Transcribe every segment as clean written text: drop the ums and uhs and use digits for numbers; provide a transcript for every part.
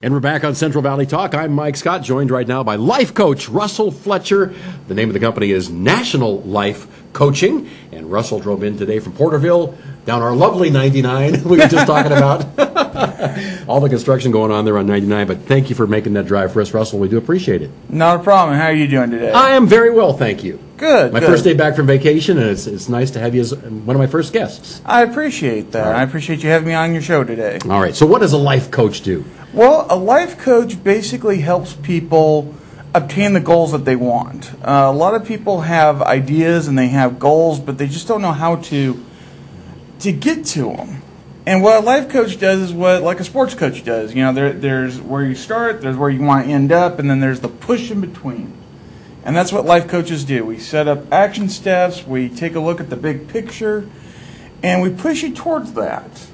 And we're back on Central Valley Talk. I'm Mike Scott, joined right now by life coach Russell Fletcher. The name of the company is National Life Coaching. And Russell drove in today from Porterville down our lovely 99. We were just talking about all the construction going on there on 99. But thank you for making that drive for us, Russell. We do appreciate it. Not a problem. How are you doing today? I am very well, thank you. Good. My first day back from vacation, and it's nice to have you as one of my first guests. I appreciate that. Right. I appreciate you having me on your show today. All right. So what does a life coach do? Well, a life coach basically helps people obtain the goals that they want. A lot of people have ideas and they have goals, but they just don't know how to get to them. And what a life coach does is what like a sports coach does. You know, there's where you start, there's where you want to end up, and then there's the push in between. And that's what life coaches do. We set up action steps, we take a look at the big picture, and we push you towards that.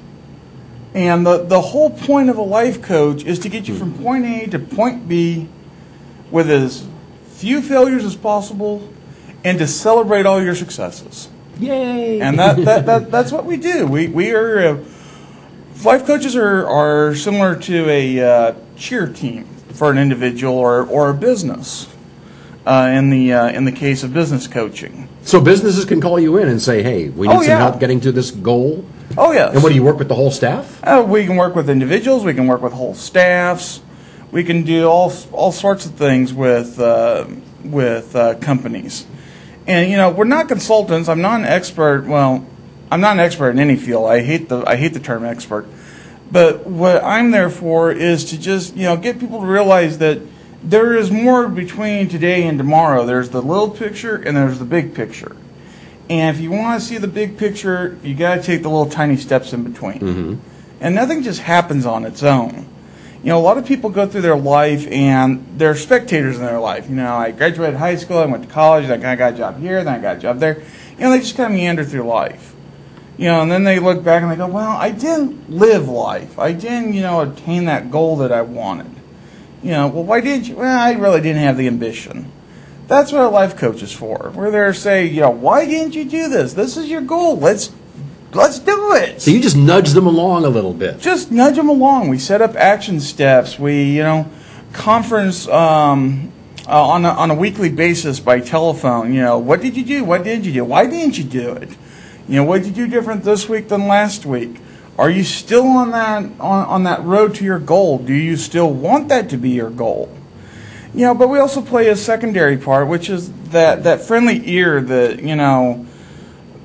And the whole point of a life coach is to get you from point A to point B with as few failures as possible and to celebrate all your successes. Yay! And that's what we do. We are life coaches are similar to a cheer team for an individual or a business. In the case of business coaching. So businesses can call you in and say, hey, we need some help getting to this goal? Oh, yes. And what, do you work with the whole staff? We can work with individuals. We can work with whole staffs. We can do all sorts of things with companies. And, you know, we're not consultants. I'm not an expert. Well, I'm not an expert in any field. I hate the term expert. But what I'm there for is to just, get people to realize that there is more between today and tomorrow. There's the little picture and there's the big picture. And if you want to see the big picture, you got to take the little tiny steps in between. Mm-hmm. And nothing just happens on its own. You know, a lot of people go through their life and they're spectators in their life. You know, I graduated high school, I went to college, then I got a job here, then I got a job there. You know, they just kind of meander through life. You know, and then they look back and they go, well, I didn't live life. I didn't, attain that goal that I wanted. You know, well, why didn't you? Well, I really didn't have the ambition. That's what a life coach is for. We're there to say, why didn't you do this? This is your goal. Let's do it. So you just nudge them along a little bit. Just nudge them along. We set up action steps. We, conference on a weekly basis by telephone. What did you do? What did you do? Why didn't you do it? What did you do different this week than last week? Are you still on that road to your goal? Do you still want that to be your goal? But we also play a secondary part, which is that friendly ear that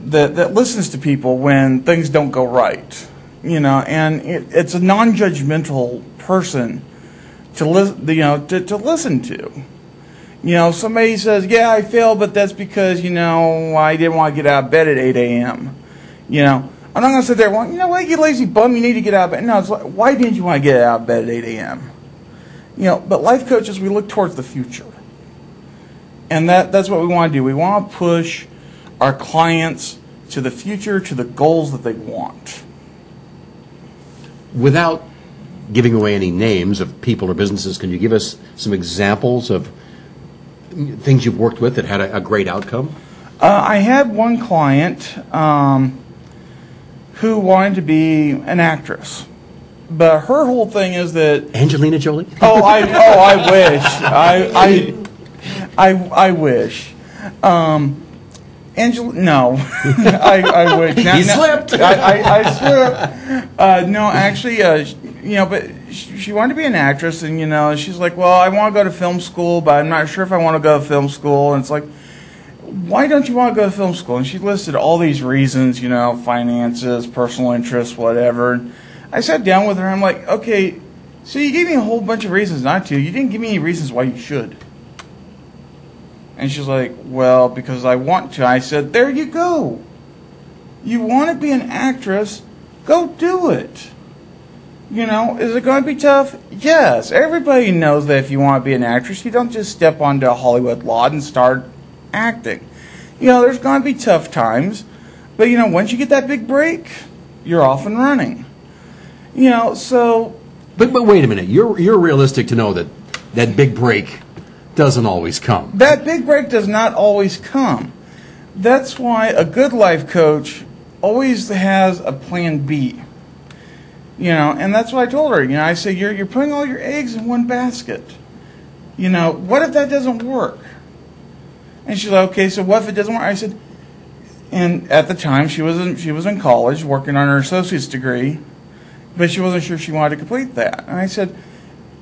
that listens to people when things don't go right. And it's a non-judgmental person to listen to. Somebody says, "Yeah, I failed, but that's because I didn't want to get out of bed at 8 a.m." I'm not going to sit there, well, what, you lazy bum, you need to get out of bed. No, it's like, why didn't you want to get out of bed at 8 a.m.? But life coaches, we look towards the future. And that's what we want to do. We want to push our clients to the future, to the goals that they want. Without giving away any names of people or businesses, can you give us some examples of things you've worked with that had a great outcome? I had one client who wanted to be an actress, but her whole thing is that Angelina Jolie. I wish. I wish. No, I wish. He slipped. I slipped. No, actually, but she wanted to be an actress, and she's like, well, I want to go to film school, but I'm not sure if I want to go to film school, and it's like, why don't you want to go to film school? And she listed all these reasons, finances, personal interests, whatever. And I sat down with her. I'm like, okay, so you gave me a whole bunch of reasons not to. You didn't give me any reasons why you should. And she's like, well, because I want to. I said, there you go. You want to be an actress, go do it. Is it going to be tough? Yes. Everybody knows that if you want to be an actress, you don't just step onto a Hollywood lot and start acting. There's going to be tough times, but once you get that big break, you're off and running. So. But wait a minute. You're realistic to know that big break doesn't always come. That big break does not always come. That's why a good life coach always has a plan B. And that's what I told her. I said, you're putting all your eggs in one basket. What if that doesn't work? And she's like, okay, so what if it doesn't work? I said, and at the time she was in college working on her associate's degree, but she wasn't sure she wanted to complete that. And I said,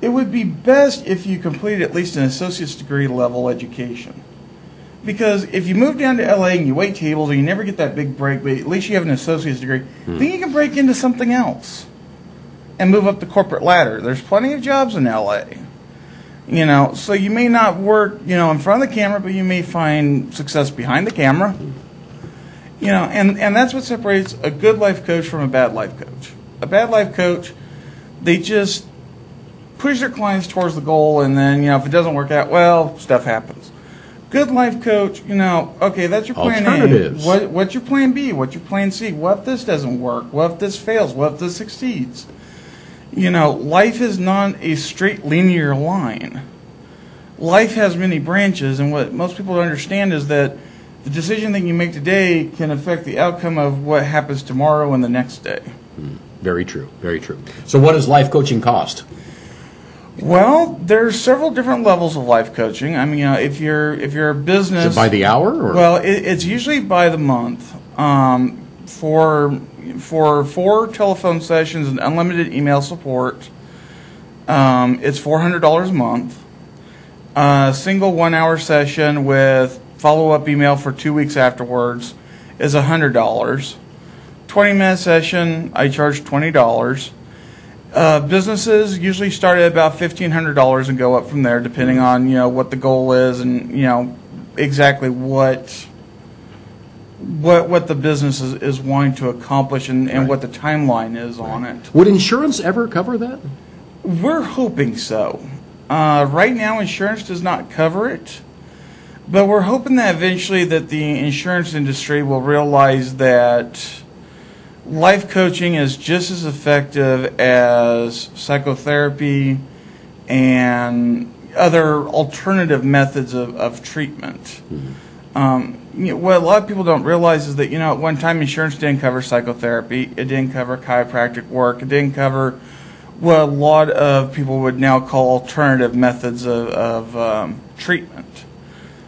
it would be best if you completed at least an associate's degree level education. Because if you move down to LA and you wait tables and you never get that big break, but at least you have an associate's degree, then you can break into something else and move up the corporate ladder. There's plenty of jobs in LA. So you may not work, in front of the camera, but you may find success behind the camera. And that's what separates a good life coach from a bad life coach. A bad life coach, they just push their clients towards the goal, and then, if it doesn't work out, well, stuff happens. Good life coach, okay, that's your plan A. What's your plan B? What's your plan C? What if this doesn't work? What if this fails? What if this succeeds? Life is not a straight linear line. Life has many branches, and what most people don't understand is that the decision that you make today can affect the outcome of what happens tomorrow and the next day. Very true, very true. So what does life coaching cost? Well, there's several different levels of life coaching. I mean, if you're a business, is it by the hour? Or? Well, it's usually by the month. For 4 telephone sessions and unlimited email support, it's $400 a month. A single 1-hour session with follow-up email for 2 weeks afterwards is $100. 20-minute session, I charge $20. Businesses usually start at about $1,500 and go up from there, depending on what the goal is and exactly what the business is wanting to accomplish and what the timeline is on it. Would insurance ever cover that? We're hoping so. Right now, insurance does not cover it, but we're hoping that eventually that the insurance industry will realize that life coaching is just as effective as psychotherapy and other alternative methods of treatment. What a lot of people don't realize is that, at one time insurance didn't cover psychotherapy, it didn't cover chiropractic work, it didn't cover what a lot of people would now call alternative methods of treatment.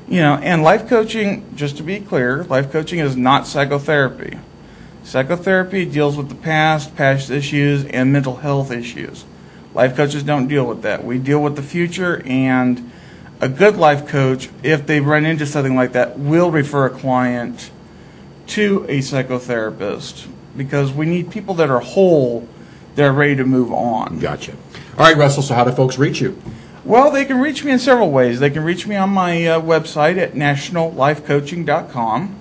And life coaching, just to be clear, life coaching is not psychotherapy. Psychotherapy deals with the past issues, and mental health issues. Life coaches don't deal with that. We deal with the future, and a good life coach, if they run into something like that, will refer a client to a psychotherapist because we need people that are whole, that are ready to move on. Gotcha. All right, Russell, so how do folks reach you? Well, they can reach me in several ways. They can reach me on my website at nationallifecoaching.com,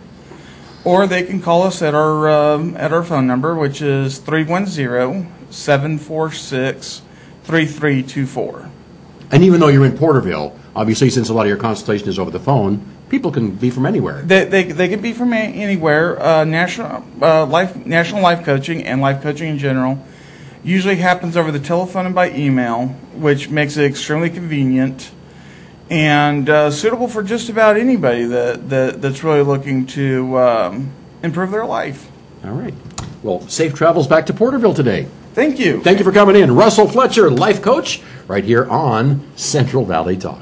or they can call us at our phone number, which is 310-746-3324. And even though you're in Porterville, obviously, since a lot of your consultation is over the phone, people can be from anywhere. They can be from anywhere. National Life Coaching and life coaching in general usually happens over the telephone and by email, which makes it extremely convenient and suitable for just about anybody that's really looking to improve their life. All right. Well, safe travels back to Porterville today. Thank you. Thank you for coming in. Russell Fletcher, life coach, right here on Central Valley Talk.